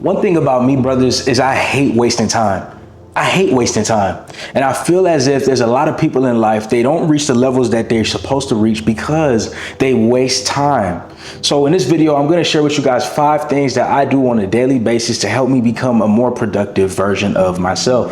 One thing about me, brothers, is I hate wasting time. I hate wasting time. And I feel as if there's a lot of people in life, they don't reach the levels that they're supposed to reach because they waste time. So in this video, I'm gonna share with you guys 5 things that I do on a daily basis to help me become a more productive version of myself.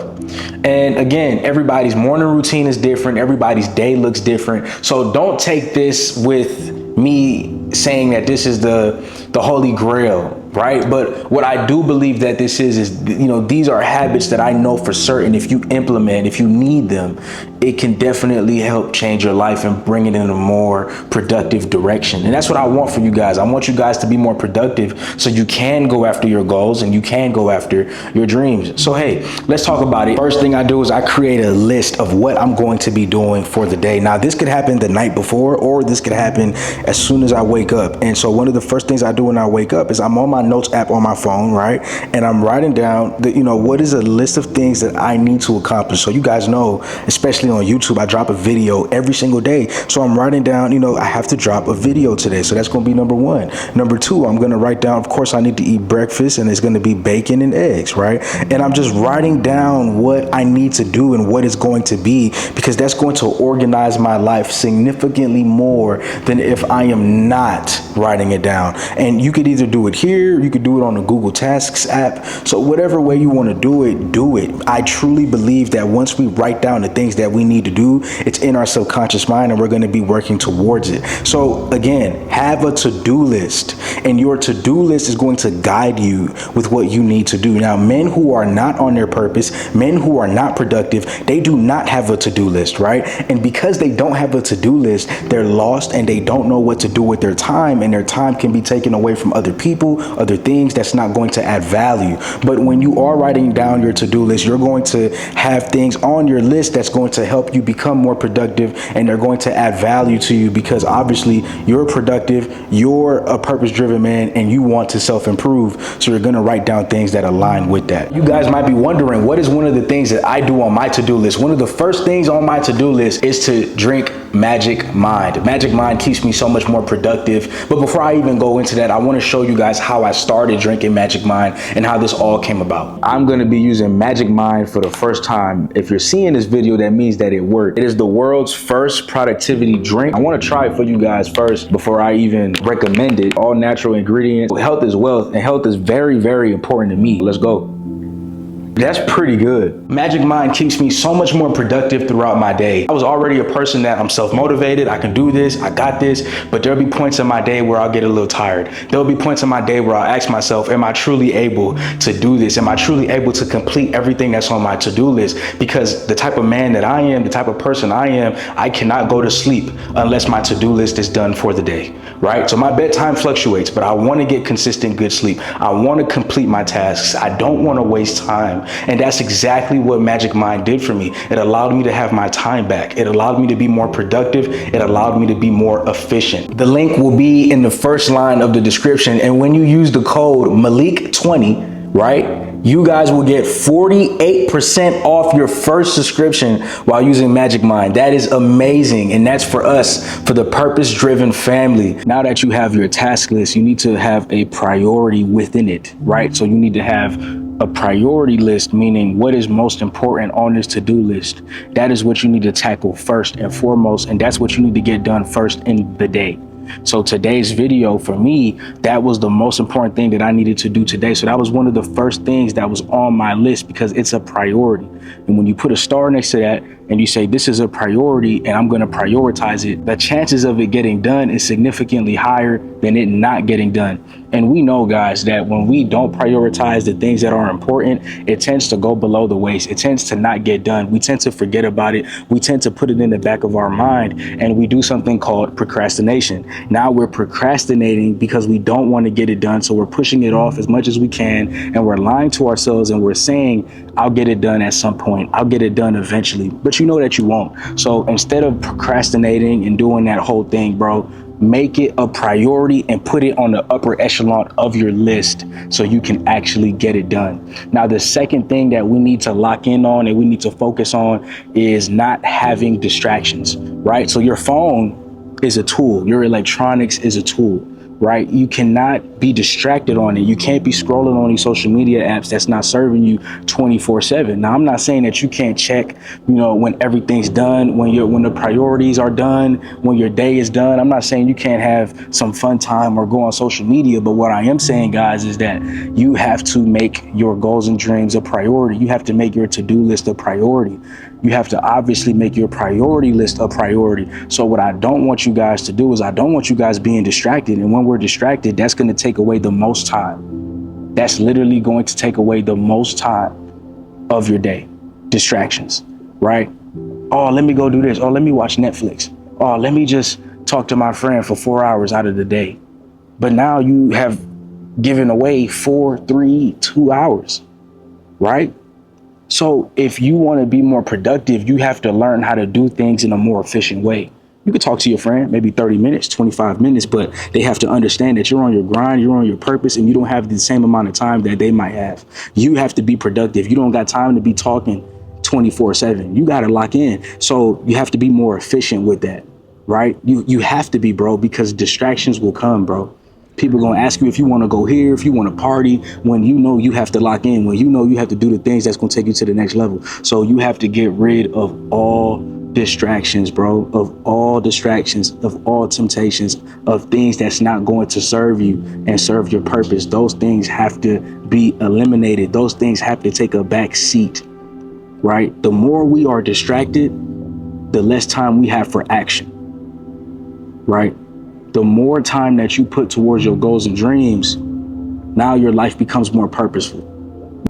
And again, everybody's morning routine is different. Everybody's day looks different. So don't take this with me saying that this is the holy grail, right? But what I do believe that this is, you know, these are habits that I know for certain if you implement, if you need them, it can definitely help change your life and bring it in a more productive direction. And that's what I want for you guys. I want you guys to be more productive so you can go after your goals and you can go after your dreams. So, hey, let's talk about it. First thing I do is I create a list of what I'm going to be doing for the day. Now, this could happen the night before, or this could happen as soon as I wake up. And so one of the first things I do when I wake up is I'm on my notes app on my phone, right? And I'm writing down what is a list of things that I need to accomplish. So you guys know, especially on YouTube, I drop a video every single day. So I'm writing down, I have to drop a video today. So that's going to be number 1. Number 2, I'm going to write down, of course, I need to eat breakfast, and it's going to be bacon and eggs, right? And I'm just writing down what I need to do and what it's going to be, because that's going to organize my life significantly more than if I am not writing it down. And you could either do it here, you could do it on the Google Tasks app. So whatever way you want to do it, do it. I truly believe that once we write down the things that we need to do, it's in our subconscious mind and we're going to be working towards it. So again, have a to-do list, and your to-do list is going to guide you with what you need to do. Now, men who are not on their purpose, men who are not productive, they do not have a to-do list, right? And because they don't have a to-do list, they're lost and they don't know what to do with their time, and their time can be taken away from other people, other things that's not going to add value. But when you are writing down your to-do list, you're going to have things on your list that's going to help you become more productive, and they're going to add value to you because obviously you're productive, you're a purpose-driven man, and you want to self-improve. So you're going to write down things that align with that. You guys might be wondering, what is one of the things that I do on my to-do list? One of the first things on my to-do list is to drink Magic Mind. Magic Mind keeps me so much more productive. But before I even go into that, I want to show you guys how I started drinking Magic Mind and how this all came about. I'm going to be using Magic Mind for the first time. If you're seeing this video, that means that it worked. It is the world's first productivity drink. I want to try it for you guys first before I even recommend it. All natural ingredients. Health is wealth, and health is very, very important to me. Let's go. That's pretty good. Magic Mind keeps me so much more productive throughout my day. I was already a person that I'm self-motivated. I can do this. I got this. But there'll be points in my day where I'll get a little tired. There'll be points in my day where I'll ask myself, am I truly able to do this? Am I truly able to complete everything that's on my to-do list? Because the type of man that I am, the type of person I am, I cannot go to sleep unless my to-do list is done for the day, right? So my bedtime fluctuates, but I want to get consistent good sleep. I want to complete my tasks. I don't want to waste time. And that's exactly what Magic Mind did for me. It allowed me to have my time back. It allowed me to be more productive. It allowed me to be more efficient. The link will be in the first line of the description. And when you use the code Malique20, right, you guys will get 48% off your first subscription while using Magic Mind. That is amazing. And that's for us, for the purpose-driven family. Now that you have your task list, you need to have a priority within it, right? So you need to have a priority list, meaning what is most important on this to-do list. That is what you need to tackle first and foremost. And that's what you need to get done first in the day. So today's video, for me, that was the most important thing that I needed to do today. So that was one of the first things that was on my list because it's a priority. And when you put a star next to that and you say, this is a priority and I'm going to prioritize it, the chances of it getting done is significantly higher than it not getting done. And we know, guys, that when we don't prioritize the things that are important, it tends to go below the waist. It tends to not get done. We tend to forget about it. We tend to put it in the back of our mind, and we do something called procrastination. Now we're procrastinating because we don't want to get it done. So we're pushing it off as much as we can, and we're lying to ourselves, and we're saying, I'll get it done at some point. I'll get it done eventually. But you know that you won't. So instead of procrastinating and doing that whole thing, bro, make it a priority and put it on the upper echelon of your list so you can actually get it done. Now, the second thing that we need to lock in on and we need to focus on is not having distractions, right? So your phone is a tool. Your electronics is a tool. right? You cannot be distracted on it. You can't be scrolling on these social media apps that's not serving you 24/7. Now, I'm not saying that you can't check, when everything's done, when the priorities are done, when your day is done. I'm not saying you can't have some fun time or go on social media. But what I am saying, guys, is that you have to make your goals and dreams a priority. You have to make your to-do list a priority. You have to obviously make your priority list a priority. So what I don't want you guys to do is I don't want you guys being distracted. And when we're distracted, that's going to take away the most time. That's literally going to take away the most time of your day. Distractions, right? Oh, let me go do this. Oh, let me watch Netflix. Oh, let me just talk to my friend for 4 hours out of the day. But now you have given away 4, 3, 2 hours, right? So if you want to be more productive, you have to learn how to do things in a more efficient way. You could talk to your friend, maybe 30 minutes, 25 minutes, but they have to understand that you're on your grind, you're on your purpose, and you don't have the same amount of time that they might have. You have to be productive. You don't got time to be talking 24/7. You got to lock in. So you have to be more efficient with that, right? You have to be, bro, because distractions will come, bro. People are going to ask you if you want to go here, if you want to party, when you have to lock in, when you have to do the things that's going to take you to the next level. So you have to get rid of all distractions, bro, of all distractions, of all temptations, of things that's not going to serve you and serve your purpose. Those things have to be eliminated. Those things have to take a back seat, right? The more we are distracted, the less time we have for action, right? The more time that you put towards your goals and dreams, now your life becomes more purposeful,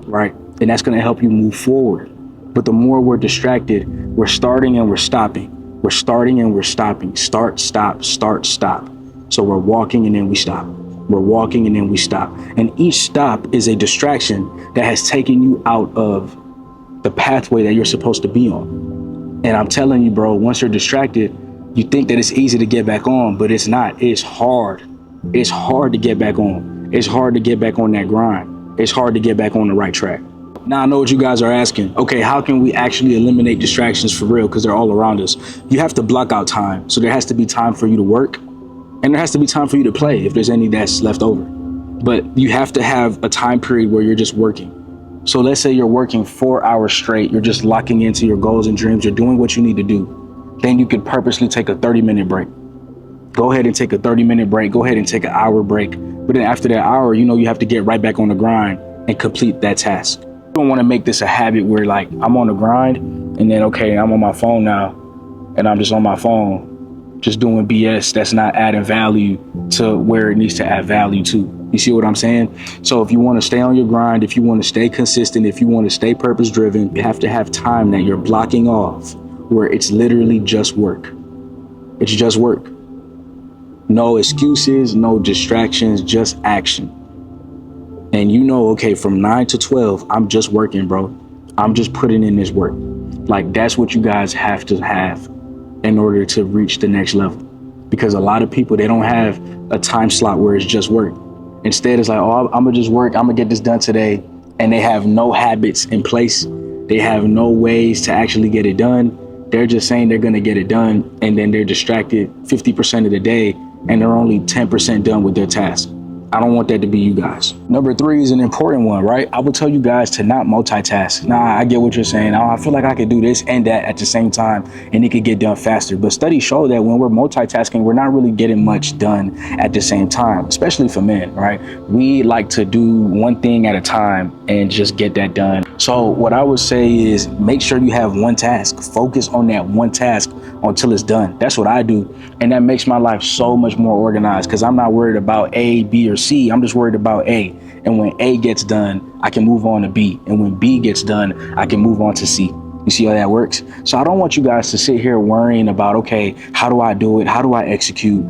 right? And that's going to help you move forward. But the more we're distracted, we're starting and we're stopping. We're starting and we're stopping. Start, stop, start, stop. So we're walking and then we stop. We're walking and then we stop. And each stop is a distraction that has taken you out of the pathway that you're supposed to be on. And I'm telling you, bro, once you're distracted, you think that it's easy to get back on, but it's not. It's hard. It's hard to get back on. It's hard to get back on that grind. It's hard to get back on the right track. Now I know what you guys are asking. Okay, how can we actually eliminate distractions for real? Because they're all around us. You have to block out time. So there has to be time for you to work, and there has to be time for you to play if there's any that's left over. But you have to have a time period where you're just working. So let's say you're working 4 hours straight. You're just locking into your goals and dreams. You're doing what you need to do. Then you could purposely take a 30-minute break. Go ahead and take a 30-minute break. Go ahead and take an hour break. But then after that hour, you have to get right back on the grind and complete that task. You don't want to make this a habit where like I'm on the grind and then, okay, I'm on my phone now and I'm just on my phone, just doing BS that's not adding value to where it needs to add value to. You see what I'm saying? So if you want to stay on your grind, if you want to stay consistent, if you want to stay purpose driven, you have to have time that you're blocking off where it's literally just work. It's just work. No excuses, no distractions, just action. And okay, from 9 to 12, I'm just working, bro. I'm just putting in this work. Like that's what you guys have to have in order to reach the next level. Because a lot of people, they don't have a time slot where it's just work. Instead, it's like, oh, I'm gonna just work. I'm gonna get this done today. And they have no habits in place. They have no ways to actually get it done. They're just saying they're going to get it done, and then they're distracted 50% of the day, and they're only 10% done with their task. I don't want that to be you guys. Number 3 is an important one, right? I will tell you guys to not multitask. Nah, I get what you're saying. I feel like I could do this and that at the same time, and it could get done faster. But studies show that when we're multitasking, we're not really getting much done at the same time, especially for men, right? We like to do one thing at a time and just get that done. So what I would say is make sure you have one task. Focus on that one task until it's done. That's what I do. And that makes my life so much more organized because I'm not worried about A, B, or C. I'm just worried about A. And when A gets done, I can move on to B. And when B gets done, I can move on to C. You see how that works? So I don't want you guys to sit here worrying about, okay, how do I do it? How do I execute?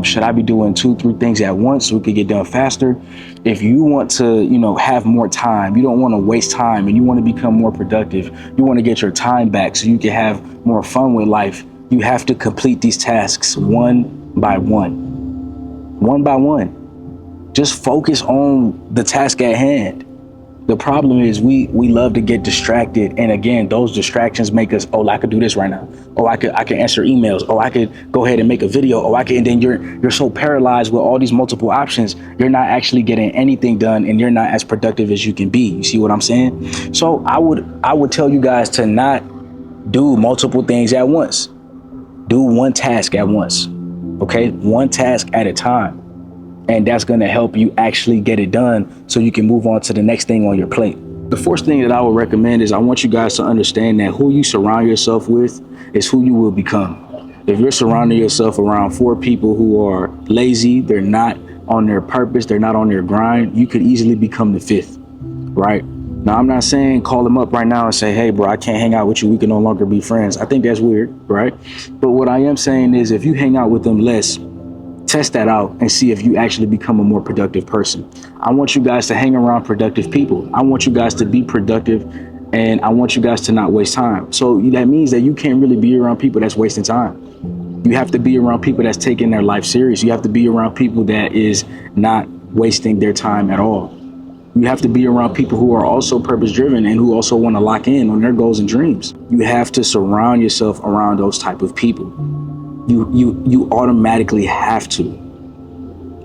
Should I be doing 2, 3 things at once so we could get done faster? If you want to, have more time, you don't want to waste time and you want to become more productive, you want to get your time back so you can have more fun with life, you have to complete these tasks one by one. One by one. Just focus on the task at hand. The problem is we love to get distracted, and again, those distractions make us, oh, I could do this right now. Oh, I could answer emails. Oh, I could go ahead and make a video. Oh, I could, and then you're so paralyzed with all these multiple options, you're not actually getting anything done, and you're not as productive as you can be. You see what I'm saying? So I would tell you guys to not do multiple things at once. Do one task at once. Okay, one task at a time. And that's going to help you actually get it done so you can move on to the next thing on your plate. The first thing that I would recommend is I want you guys to understand that who you surround yourself with is who you will become. If you're surrounding yourself around 4 people who are lazy, they're not on their purpose, they're not on their grind, you could easily become the 5th, right? Now, I'm not saying call them up right now and say, hey, bro, I can't hang out with you. We can no longer be friends. I think that's weird, right? But what I am saying is if you hang out with them less, test that out and see if you actually become a more productive person. I want you guys to hang around productive people. I want you guys to be productive, and I want you guys to not waste time. So that means that you can't really be around people that's wasting time. You have to be around people that's taking their life serious. You have to be around people that is not wasting their time at all. You have to be around people who are also purpose driven and who also want to lock in on their goals and dreams. You have to surround yourself around those type of people. You automatically have to,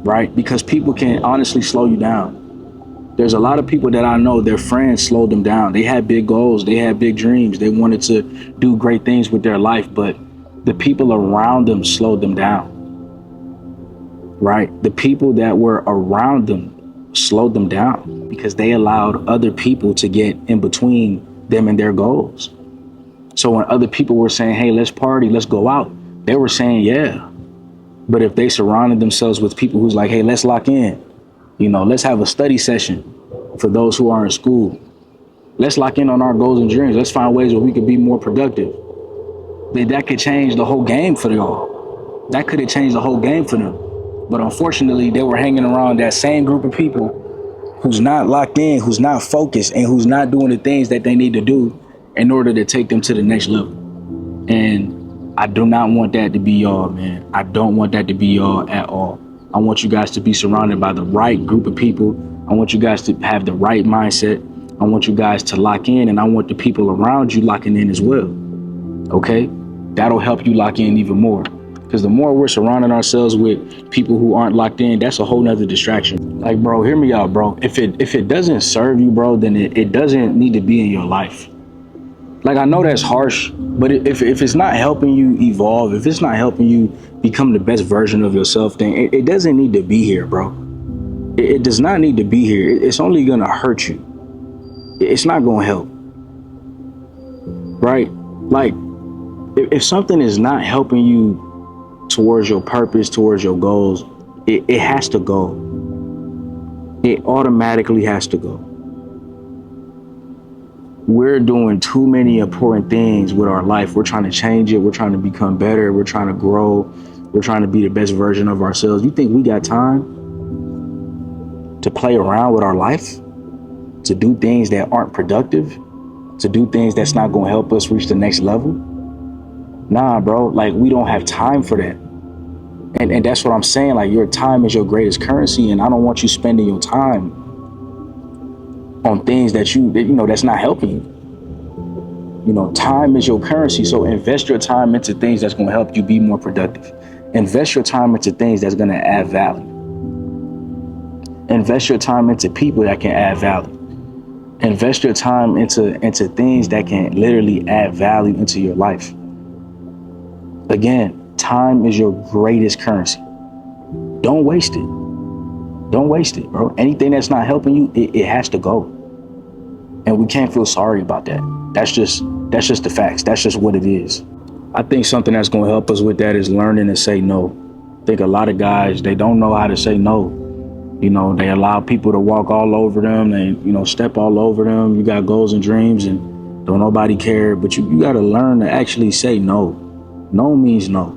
right? Because people can honestly slow you down. There's a lot of people that I know, their friends slowed them down. They had big goals. They had big dreams. They wanted to do great things with their life, but the people around them slowed them down, right? The people that were around them slowed them down because they allowed other people to get in between them and their goals. So when other people were saying, hey, let's party, let's go out, they were saying, yeah. But if they surrounded themselves with people who's like, hey, let's lock in, let's have a study session for those who are in school. Let's lock in on our goals and dreams. Let's find ways where we could be more productive. Then that could change the whole game for y'all. That could have changed the whole game for them. But unfortunately, they were hanging around that same group of people who's not locked in, who's not focused, and who's not doing the things that they need to do in order to take them to the next level. And I do not want that to be y'all, man. I don't want that to be y'all at all. I want you guys to be surrounded by the right group of people. I want you guys to have the right mindset. I want you guys to lock in, and I want the people around you locking in as well. Okay? That'll help you lock in even more. Because the more we're surrounding ourselves with people who aren't locked in, that's a whole nother distraction. Like, bro, hear me out, bro. If it doesn't serve you, bro, then it doesn't need to be in your life. Like, I know that's harsh, but if it's not helping you evolve, if it's not helping you become the best version of yourself, then it doesn't need to be here, bro. It does not need to be here. It's only going to hurt you. It's not going to help. Right? Like, if something is not helping you towards your purpose, towards your goals, it has to go. It automatically has to go. We're doing too many important things with our life. We're trying to change it. We're trying to become better. We're trying to grow. We're trying to be the best version of ourselves. You think we got time to play around with our life? To do things that aren't productive? To do things that's not going to help us reach the next level? Nah, bro. Like, we don't have time for that. And that's what I'm saying. Like, your time is your greatest currency, and I don't want you spending your time on things that that's not helping you. Time is your currency. So invest your time into things that's going to help you be more productive. Invest your time into things that's going to add value. Invest your time into people that can add value. Invest your time into things that can literally add value into your life. Again, time is your greatest currency. Don't waste it. Don't waste it, bro. Anything that's not helping you, it has to go. And we can't feel sorry about that. That's just the facts. That's just what it is. I think something that's going to help us with that is learning to say no. I think a lot of guys, they don't know how to say no. They allow people to walk all over them. They, step all over them. You got goals and dreams and don't nobody care. But you got to learn to actually say no. No means no.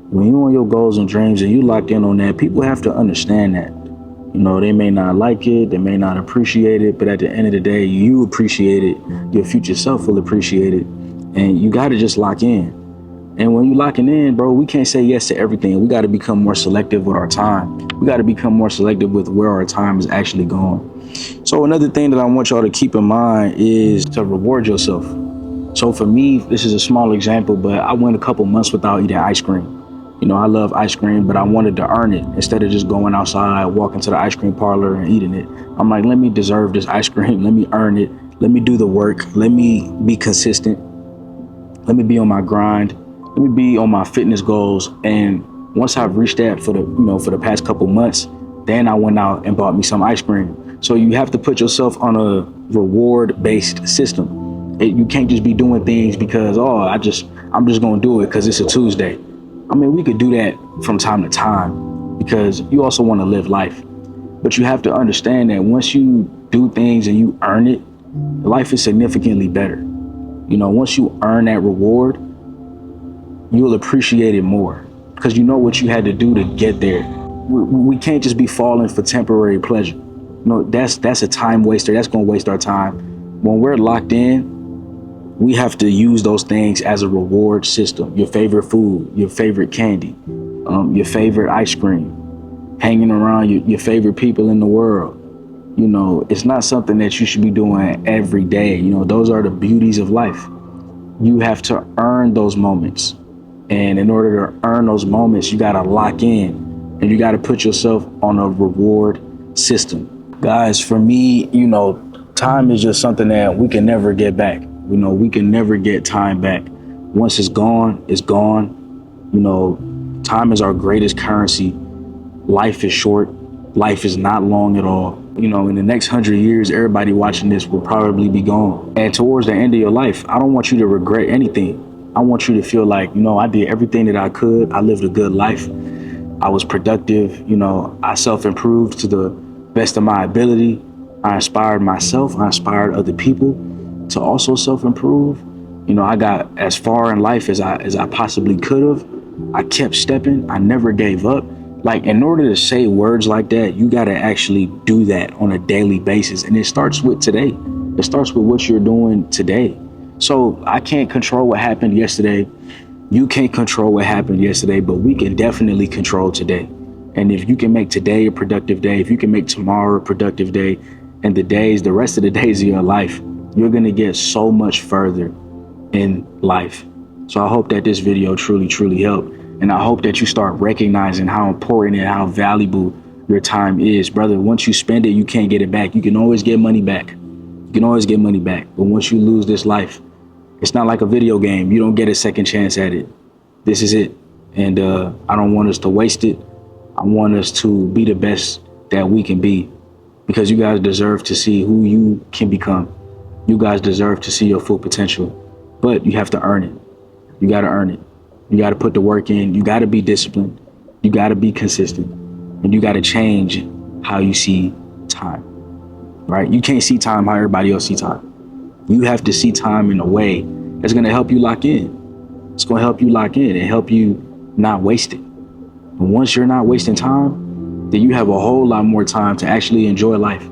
When you on your goals and dreams and you locked in on that, people have to understand that. They may not like it, they may not appreciate it, but at the end of the day, you appreciate it. Your future self will appreciate it. And you got to just lock in. And when you locking in, bro, we can't say yes to everything. We got to become more selective with our time. We got to become more selective with where our time is actually going. So another thing that I want y'all to keep in mind is to reward yourself. So for me, this is a small example, but I went a couple months without eating ice cream. You know, I love ice cream, but I wanted to earn it instead of just going outside, walking to the ice cream parlor and eating it. I'm like, let me deserve this ice cream. Let me earn it. Let me do the work. Let me be consistent. Let me be on my grind. Let me be on my fitness goals. And once I've reached that for the past couple months, then I went out and bought me some ice cream. So you have to put yourself on a reward-based system. You can't just be doing things because, I'm just going to do it because it's a Tuesday. I mean, we could do that from time to time because you also want to live life. But you have to understand that once you do things and you earn it, life is significantly better. You know, once you earn that reward, you'll appreciate it more because you know what you had to do to get there. We can't just be falling for temporary pleasure. No, that's a time waster. That's going to waste our time. When we're locked in, we have to use those things as a reward system. Your favorite food, your favorite candy, your favorite ice cream, hanging around your favorite people in the world. You know, it's not something that you should be doing every day. You know, those are the beauties of life. You have to earn those moments. And in order to earn those moments, you got to lock in and you got to put yourself on a reward system. Guys, for me, you know, time is just something that we can never get back. You know, we can never get time back. Once it's gone, it's gone. You know, time is our greatest currency. Life is short. Life is not long at all. You know, in the next 100 years, everybody watching this will probably be gone. And towards the end of your life, I don't want you to regret anything. I want you to feel like, you know, I did everything that I could. I lived a good life. I was productive. You know, I self-improved to the best of my ability. I inspired myself. I inspired other people to also self-improve. You know, I got as far in life as I possibly could have. I kept stepping. I never gave up. Like, in order to say words like that, you got to actually do that on a daily basis. And it starts with today. It starts with what you're doing today. So I can't control what happened yesterday. You can't control what happened yesterday, but we can definitely control today. And if you can make today a productive day, if you can make tomorrow a productive day, and the rest of the days of your life, you're going to get so much further in life. So I hope that this video truly, truly helped. And I hope that you start recognizing how important and how valuable your time is. Brother, once you spend it, you can't get it back. You can always get money back. You can always get money back. But once you lose this life, it's not like a video game. You don't get a second chance at it. This is it. And I don't want us to waste it. I want us to be the best that we can be, because you guys deserve to see who you can become. You guys deserve to see your full potential, but you have to earn it. You got to earn it. You got to put the work in. You got to be disciplined. You got to be consistent, and you got to change how you see time, right? You can't see time how everybody else see time. You have to see time in a way that's going to help you lock in. It's going to help you lock in and help you not waste it. And once you're not wasting time, then you have a whole lot more time to actually enjoy life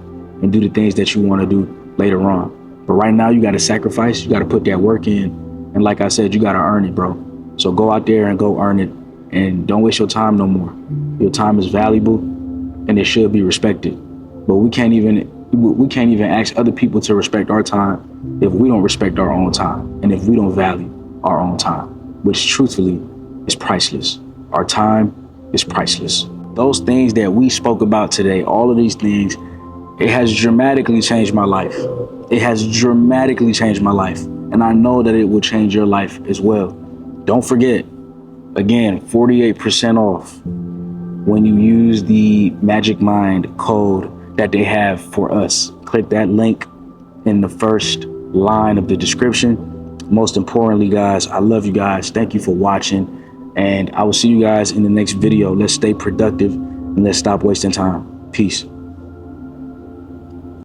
and do the things that you want to do later on. But right now, you got to sacrifice. You got to put that work in. And like I said, you got to earn it, bro. So go out there and go earn it, and don't waste your time no more. Your time is valuable and it should be respected. But we can't even ask other people to respect our time if we don't respect our own time and if we don't value our own time, which truthfully is priceless. Our time is priceless. Those things that we spoke about today, all of these things, it has dramatically changed my life. It has dramatically changed my life. And I know that it will change your life as well. Don't forget, again, 48% off when you use the Magic Mind code that they have for us. Click that link in the first line of the description. Most importantly, guys, I love you guys. Thank you for watching. And I will see you guys in the next video. Let's stay productive and let's stop wasting time. Peace.